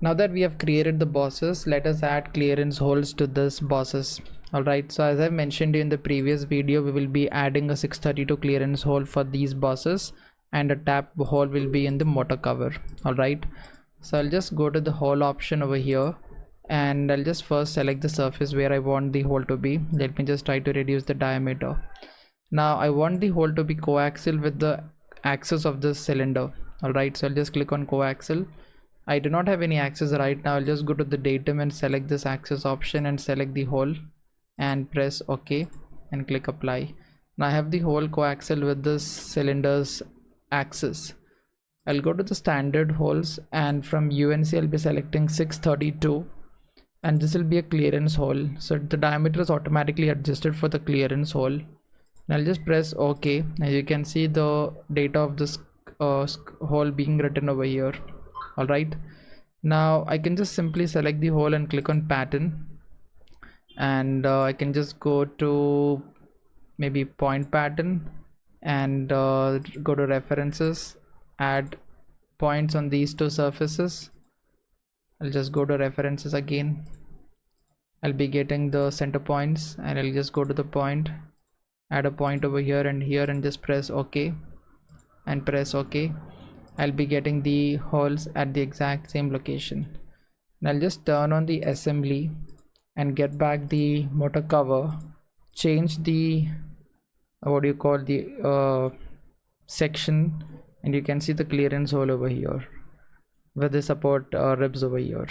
Now that we have created the bosses, let us add clearance holes to this bosses. Alright, so as I mentioned in the previous video, we will be adding a 632 clearance hole for these bosses, and a tap hole will be in the motor cover. Alright, so I'll just go to the hole option over here, and I'll just first select the surface where I want the hole to be. Let me just try to reduce the diameter. Now I want the hole to be coaxial with the axis of this cylinder. Alright, so I'll just click on coaxial. I do not have any axis right now. I'll just go to the datum and select this axis option and select the hole and press OK and click apply. Now I have the hole coaxial with this cylinder's axis. I'll go to the standard holes, and from UNC I'll be selecting 632, and this will be a clearance hole, so the diameter is automatically adjusted for the clearance hole. And I'll just press OK. Now you can see the data of this hole being written over here. Alright, now I can just simply select the hole and click on pattern, and I can just go to maybe point pattern and go to references, add points on these two surfaces. I'll just go to references again. I'll be getting the center points, and I'll just go to the point, add a point over here and here, and just press OK and press OK. I'll be getting the holes at the exact same location. Now I'll just turn on the assembly and get back the motor cover, change the section, and you can see the clearance hole over here with the support ribs over here.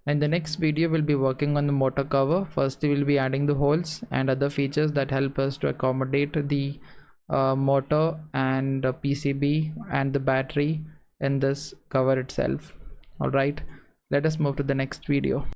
In the next video we'll be working on the motor cover. First we will be adding the holes and other features that help us to accommodate the motor and PCB and the battery in this cover itself. Alright, let us move to the next video.